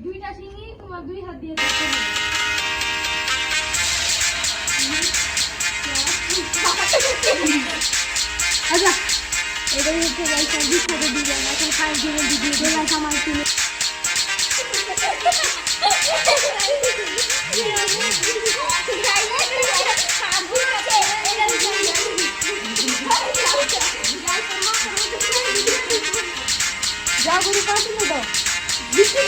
দুইটা শিঙি তোমার দুই হাত দিয়ে ধরতে হবে। আচ্ছা এটাই হচ্ছে গাইস সার্ভিস করে দিবেন এখন খাই দিয়ে দিবি গাইস আমার কি जागरूक पास में दो दिखते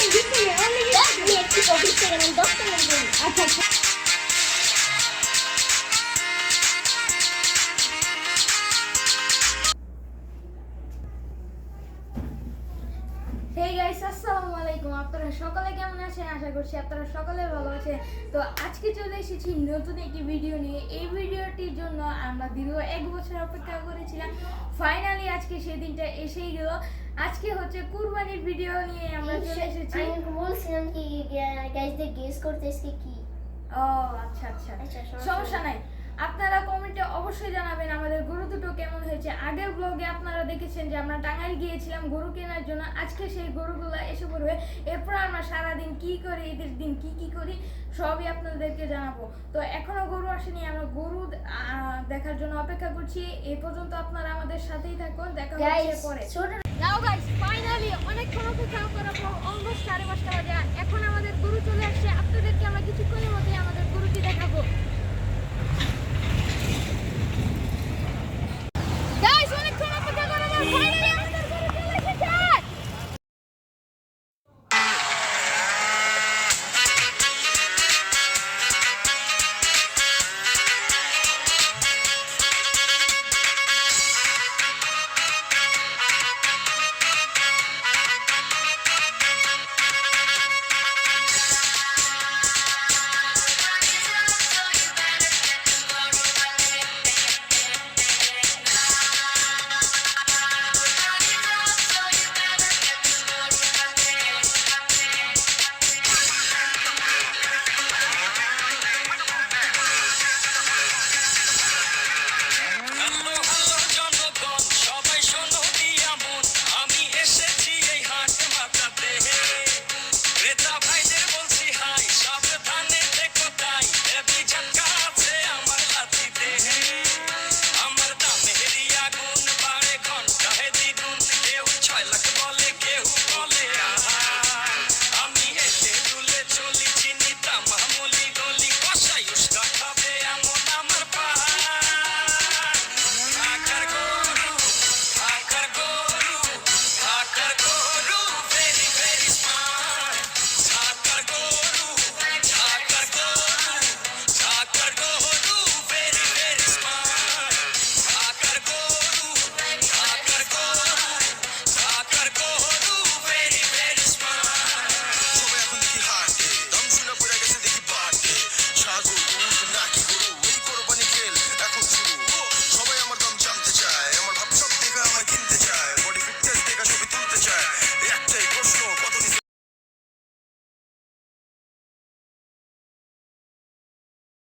ओनली ये एक ऑफिस से मैं 10 मिनट अच्छा हे गाइस আসসালামু আলাইকুম আপনারা সকলে কেমন আছেন আশা করছি আপনারা সকলে ভালো আছেন তো আজকে চলে এসেছি নতুন একটি ভিডিও নিয়ে এই ভিডিওটির জন্য আমরা দীর্ঘ 1 বছর অপেক্ষা করেছিলাম ফাইনালি আজকে সেই দিনটা এসেই গেল আজকে হচ্ছে কুরবানির ভিডিও নিয়ে আমরা চলে এসেছি আমি বলছিলাম কি গাইসদের গেস করতে আজকে কি ও আচ্ছা আচ্ছা সমস্যা নাই আপনারা কমেন্টে অবশ্যই জানাবেন আমাদের গরু দুটো কেমন হয়েছে আগের ব্লগে আপনারা দেখেছেন যে আমরা টাঙ্গাইল গিয়েছিলাম গরু কেনার জন্য আজকে সেই গরুগুলো এসে পড়বে এরপর আমরা সারাদিন কি করি ঈদের দিন কি করি সবই আপনাদেরকে জানাবো তো এখনো গরু আসেনি আমরা গরু দেখার জন্য অপেক্ষা করছি এই পর্যন্ত আপনারা আমাদের সাথেই থাকুন দেখা হচ্ছে পরে নাও গাইস ফাইনালি অনেকক্ষণ অপেক্ষা করার পর অলমোস্ট 5:30 বাজে এখন আমাদের গরু চলে আসছে আপনাদেরকে আমরা কিছুক্ষণের মধ্যে আমাদের গরুটি দেখাবো গাইস অনেকক্ষণ অপেক্ষা করার পর ফাইনালি আমাদের গরু চলে এসেছে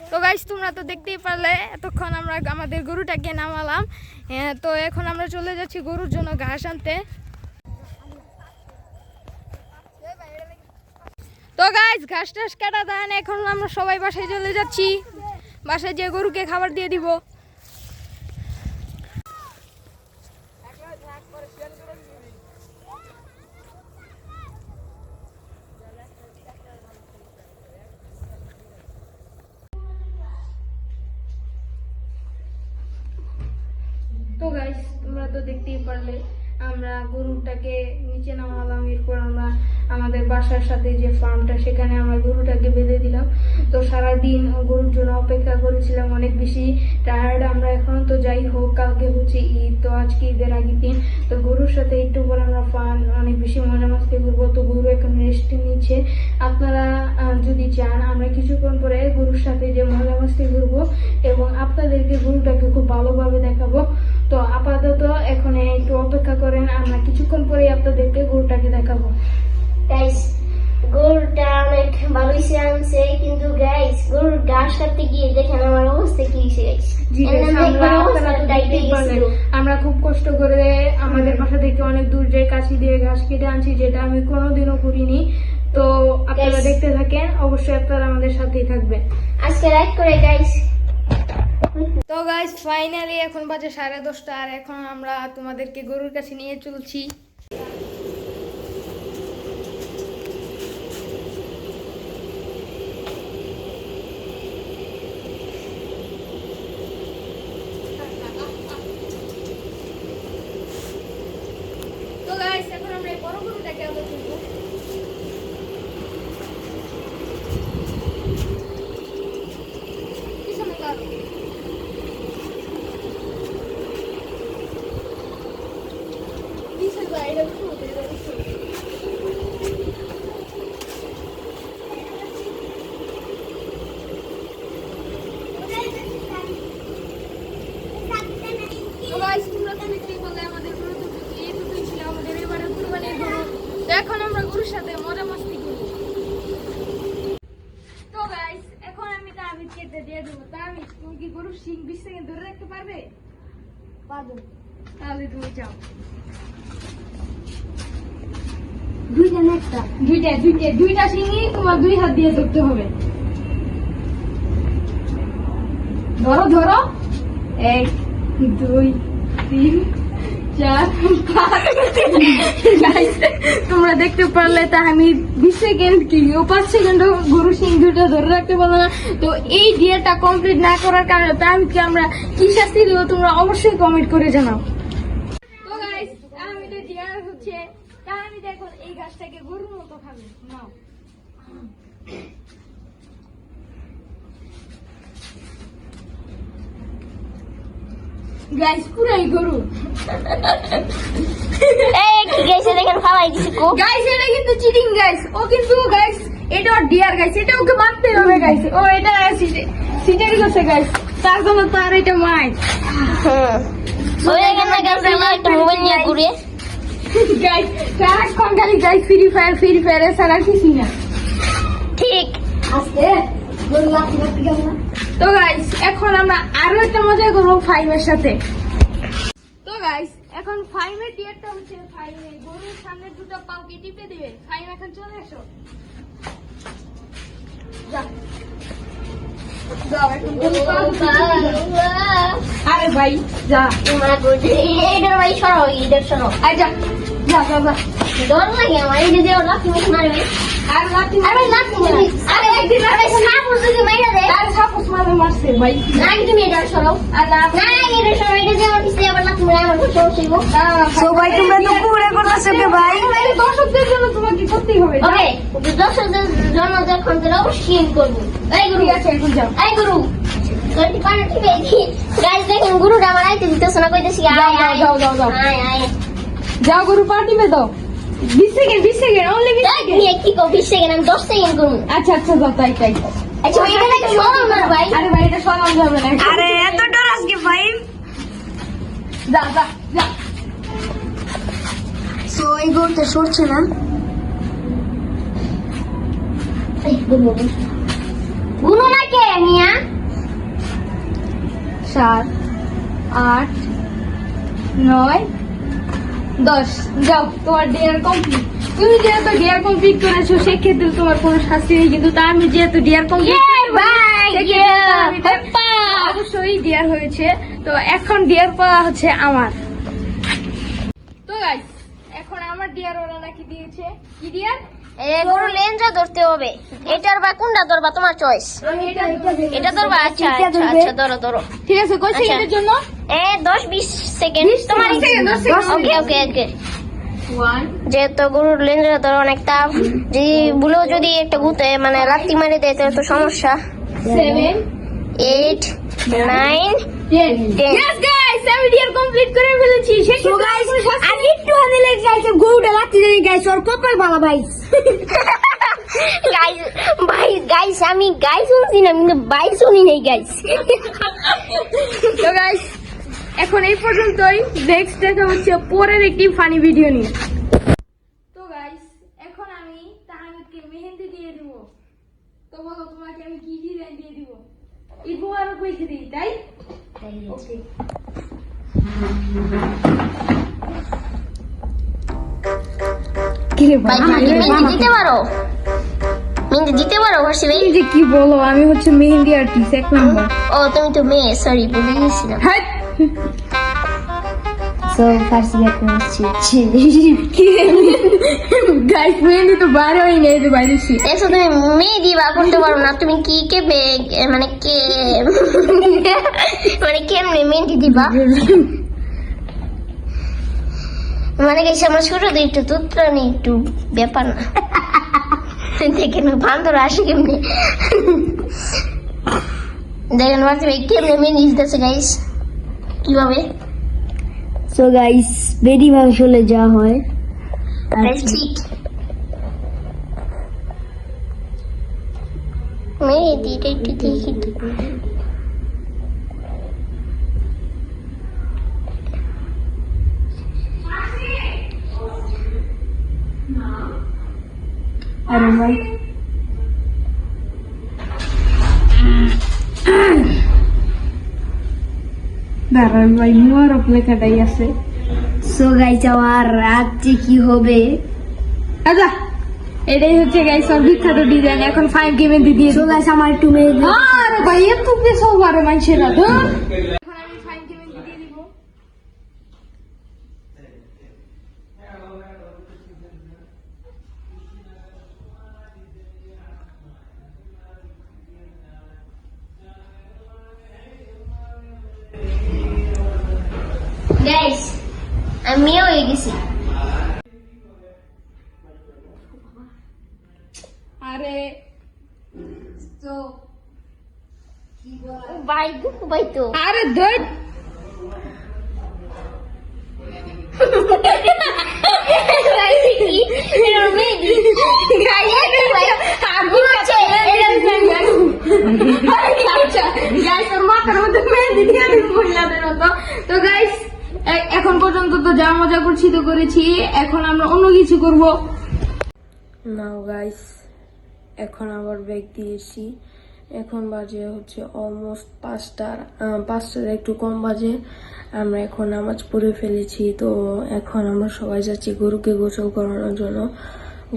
তো গাইস তোমরা তো দেখতেই পারলে এতক্ষণ আমরা আমাদের গরুটাকে নামালাম তো এখন আমরা চলে যাচ্ছি গরুর জন্য ঘাস আনতে তো গাইস ঘাস টাস কাটা দেন এখন আমরা সবাই বাসায় চলে যাচ্ছি বাসায় যে গরুকে খাবার দিয়ে দিব তো গাইস তোমরা তো দেখতেই পারলে আমরা গরুটাকে নিচে নামালাম এরপর আমরা আমাদের বাসার সাথে যে ফার্মটা সেখানে আমরা গরুটাকে বেঁধে দিলাম তো সারাদিন গরুর জন্য অপেক্ষা করেছিলাম অনেক বেশি টায়ার্ড আমরা এখন তো যাই হোক কালকে হচ্ছে ঈদ তো আজকে ঈদের আগের দিন তো গরুর সাথে একটু পর আমরা ফান অনেক বেশি মজা মাস্তি করবো তো গরু এখন রেস্ট নিচ্ছে আপনারা যদি চান আমরা কিছুক্ষণ পরে গরুর সাথে যে মজা মাস্তি করবো এবং আপনাদেরকে গরুটাকে খুব ভালোভাবে দেখাবো তো আপাতত এখন একটু অপেক্ষা করেন আমরা কিছুক্ষণ পরে আপনাদেরকে গরুটাকে দেখাবো গাইস গরুটা অনেক ভালোই আনছে কিন্তু গাইস গরুর ঘাস কাটতে গিয়ে দেখেন আমার অবস্থা কি হয়েছে গাইস দেখতেই পারলেন আমরা খুব কষ্ট করে আমাদের বাসা থেকে অনেক দূর যে কাশি দিয়ে ঘাস কেটে আনছি, যেটা আমি কোনোদিনও করিনি। তো আপনারা Guys. দেখতে থাকেন, অবশ্যই আপনারা আমাদের সাথেই থাকবেন। আজকে লাইক করে গাইস। তো গাইস ফাইনালি এখন বাজে 10:30 আর এখন আমরা তোমাদেরকে গরুর কাছে নিয়ে চলছি। তো গাইস এখন আমরা এই বড় গরুটাকে আবার তুলবো। পিছনে কারো পিছনে বাইরে উঠে তো গাইস তোমরা তো দেখতেই পেলে আমাদের গরু দুটো এই দুটোই ছিল আমাদের এবারে কুরবানির গরু। তো এখন আমরা গরুর সাথে মজা মাস্তি করব। তো গাইস এখন আমি তাবিজ কেটে দিয়ে দেবো। তাবিজ তুমি কি গরুর শিং 20 সেকেন্ড ধরে রাখতে পারবে? পারবো। তাহলে তুমি যাও। দুইটা না একটা? দুইটা শিংই তোমার 2 হাত দিয়ে ধরতে হবে। ধরো 1 2 3 4 5 তোমরা দেখতে পারলে তা আমি 20 সেকেন্ড কি 5 সেকেন্ড গরু সিং দুটো ধরে রাখতে পারলাম না। তো এই ডিয়াটা কমপ্লিট না করার কারণে তা আমি কি শাস্তি দেবো তোমরা অবশ্যই কমেন্ট করে জানাও। তো গাইস আমি তো ডিয়ার হচ্ছে তা আমি এখন এই গাছটাকে গরুর মতো খাবো। নাও গাইস পুরাই গরু। এই কি গাইস দেখেন ফালাই দিছি কো। গাইস এটা কিন্তু চিটিং গাইস। ও কিন্তু গাইস এটা ডিয়ার গাইস, এটা ওকে মারতে হবে গাইস। ও এটা সিটারি করছে গাইস, তার জন্য তার এটা মাই। ওই দেখেন না গাইস আমার একটা মোবাইল নিয়ে ঘুরে গাইস সারাক্ষণ খালি গাইস ফ্রি ফায়ার সারা কিছু না। ঠিক আস্তে গরু লাফি গেল না। তো গাইস এখন আমরা আরো একটা মজা করবো ফাইমের সাথে। তো গাইস এখন ফাইমের ডিয়ারটা হচ্ছে ফাইমে গরুর সামনে দুটো পাউকে টিপে দিবে। ফাইম এখন চলে এসো। যাও এখন গরুর পা টিপে দাও। আরে ভাই যা তোমরা গো এইটার ভাই সরো এইটার সরো আই যা যা যা যা। ডর লাগে আমার এই যে ওরা কি মারবে। আর লাঠি আরে লাঠি মারবে। আরে একদিন আরে সাপোস যদি মাইরা দেয় আর সাপোস মারছে ভাই। না তুমি এটা সরো আর না না এটা সরো এটা যে আমার পিছে আবার লাঠি মারে আমার সরো শিব। সো ভাই তোমরা তো পুরো করতেছো কে ভাই? দর্শকদের জন্য তোমাকে করতেই হবে। ওকে দর্শকদের জন্য যখন তোরা অবশ্যই করবো। এই গুরু ঠিক আছে এখন যাও। এই গুরু তোরটি পারে ঠিক আছে গাইস দেখেন গুরুটা আমার আইতে দিতেছ না কইতেছি আয় আয় যাও যাও যাও আয় আয় যাও গরু পা টিপে দাও। 20 সেকেন্ড অনলি 20 দেখ সেকেন্ড। নিয়ে কি কো 20 সেকেন্ড আমি 10 সেকেন্ড করব। আচ্ছা যাও তাই আচ্ছা এটা নাকি সরো না ভাই। আরে ভাই এটা সরানো যাবে না। আরে এত ডর আজকে ভাই। যা সো এই গরুটা সরছে না। এই গুরু গুরু না কে মিয়া 7 8 9 10 যাও তোমার ডিয়ার কমপ্লিট। তুমি যেহেতু ডিয়ার কমপ্লিট করেছো সেক্ষেত্রে তোমার কোনো শাস্তি নেই, কিন্তু তা আমি যেহেতু ডিয়ার কমপ্লিট ভাই হপ্পা অবশ্যই ডিয়ার হয়েছে। তো এখন ডিয়ার পাওয়া হচ্ছে আমার। তো গাইস এখন আমার ডিয়ার ওরা নাকি দিয়েছে কি ডিয়ার? এ গুরু লেনটা ধরতে হবে। এটার বা কোনটা ধরবা তোমার চয়েস। আমি এটা ধরবা আচ্ছা ধরো ঠিক আছে কই আচ্ছা। সেকেন্ডের জন্য? 10-20 সেকেন্ড 20 তোমার সেকেন্ড, 10 সেকেন্ড। ওকে 1 যেহেতু গরুর লেন্সটা ধরো অনেক তাপ, যদি ভুলেও যদি একটা গুতে মানে লাত্তি মারি দেয় তাহলে তো সমস্যা। 7 8 9 10 10 ইয়েস গাইস আমি ডিয়ার কমপ্লিট করে ফেলেছি। তো গাইস আর একটু হাতে লেগে গেছে গরুটা লাগতে যায় গাইস ওর কপাল ভালো ভাই। গাইস ভাই গাইস আমি গাইস শুনছি না কিন্তু ভাই শুনি নাই গাইস। তো গাইস এখন এই পর্যন্তই। নেক্সট দেখা হচ্ছে পরের একটি ফানি ভিডিও নিয়ে। তো গাইস এখন আমি তাহমিদকে মেহেন্দি দিয়ে দিব। তো বলো তোমাকে আমি কি ডিজাইন দিয়ে দিব? ঈদ মোবারক কইতে দিই তাই? ওকে কি রে ভাই তুমি কি মেহেন্দি দিতে পারো? মেহেন্দি দিতে পারো ভার্সি ভাই? এই যে কি বলো, আমি হচ্ছে মেহেন্দি আর্টিস্ট 1 নাম্বার। ও তুমি তো মেয়ে, সরি বলে গেছিলাম। হ্যাঁ সো ফার্স্ট গেট হচ্ছে গাইস, মেহেন্দি তো বার হয়ে নেই, তো বাইরে ছি। দেখছো তুমি মেহেন্দি বা করতে পারো না, তুমি কি কেবে মানে কে মানে কেমনে মেহেন্দি দিবা? মানে গেছে আমার শুরুতে একটু তুত্রানি একটু ব্যাপার না দেখেন বান্দর আসে কেমনে। দেখেন ভার্সি ভাই কেমনে মেহেন্দি দিতেছে গাইস, কিভাবে। সো গাইস বেডি মাংস হলে যা হয় ঠিক মেহেন্দিটা একটু দেখি তো। আরে ভাই দাঁড়ান ভাই, মোয়ারক লেখাটাই আছে। সো গাইস আমার রাত্রে কি হবে? আচ্ছা, এটাই হচ্ছে গাইস ওর বিখ্যাত ডিজাইন। এখন 5K মেহেন্দি দিয়ে সো গাইস আমার একটু মেহেন্দি আরে ভাই এত কিছু আরে মানুষেরা তো। এখন আমি 5K মেহেন্দি দিয়ে দিব। গাইস আমি মেয়ে হয়ে গেছি। আরে তো ভাই দুঃখ ভাই তো আরে ধর তো গাইস এখন পর্যন্ত তো যা মজা করছি তো করেছি, এখন আমরা অন্য কিছু করব। নাও গাইস, এখন আবার ব্যাগ দিয়েছি। এখন বাজে হচ্ছে অলমোস্ট 5টার একটু কম বাজে। আমরা এখন নামাজ পড়ে ফেলেছি। তো এখন আমরা সবাই যাচ্ছি গরুকে গোসল করানোর জন্য।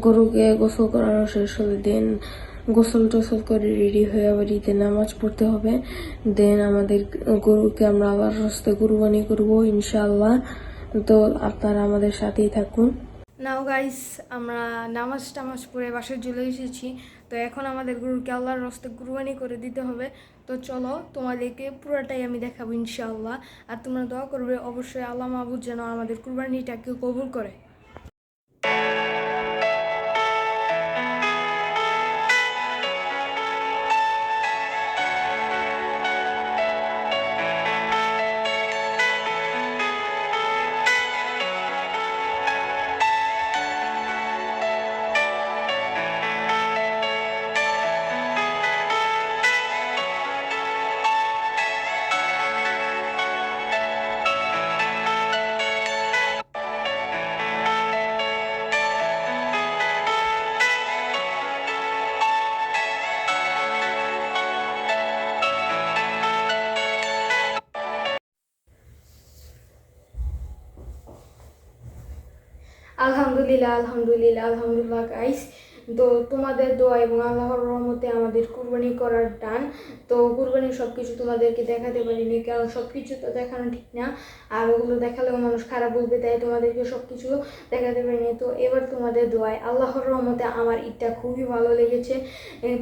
গরুকে গোসল করানো শেষ হলে দেন গোসল টোসল করে রেডি হয়ে আবার ঈদের নামাজ পড়তে হবে। দেন আমাদের গরুকে আমরা আবার রাস্তায় কুরবানি করবো ইনশাআল্লাহ। তো আপনারা আমাদের সাথেই থাকুন। নাও গাইস, আমরা নামাজ টামাজ পড়ে বাসায় চলে এসেছি। তো এখন আমাদের গরুকে আল্লাহর রাস্তায় কুরবানি করে দিতে হবে। তো চলো তোমাদেরকে পুরোটাই আমি দেখাবো ইনশাআল্লাহ। আর তোমরা দোয়া করবে অবশ্যই আল্লাহ মাহবুব যেন আমাদের কুরবানিটাকে কবুল করে। আলহামদুলিল্লাহ আলহামদুলিল্লাহ আলহামদুলিল্লাহ গাইস। তো তোমাদের দোয়া এবং আল্লাহর রহমতে আমাদের কুরবানি করার ডান। তো কুরবানির সব কিছু তোমাদেরকে দেখাতে পারিনি, কারণ সব কিছু তো দেখানো ঠিক না, আর ওগুলো দেখালেও মানুষ খারাপ বলবে, তাই তোমাদেরকে সব কিছু দেখাতে পারিনি। তো এবার তোমাদের দোয়ায় আল্লাহর রহমতে আমার ঈদটা খুবই ভালো লেগেছে।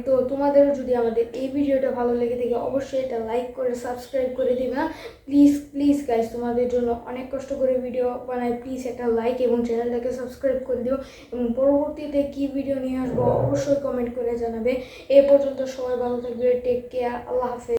তো তোমাদেরও যদি আমাদের এই ভিডিওটা ভালো লেগে থাকে অবশ্যই এটা লাইক করে সাবস্ক্রাইব করে দিবা প্লিজ প্লিজ গাইস। তোমাদের জন্য অনেক কষ্ট করে ভিডিও বানাই, প্লিজ একটা লাইক এবং চ্যানেলটাকে সাবস্ক্রাইব করে দিও। এবং পরবর্তীতে কি ভিডিও নিয়ে আসবো অবশ্যই কমেন্ট করে জানাবে। এ পর্যন্ত সবাই ভালো থাকবে, টেক কেয়ার, আল্লাহ হাফেজ।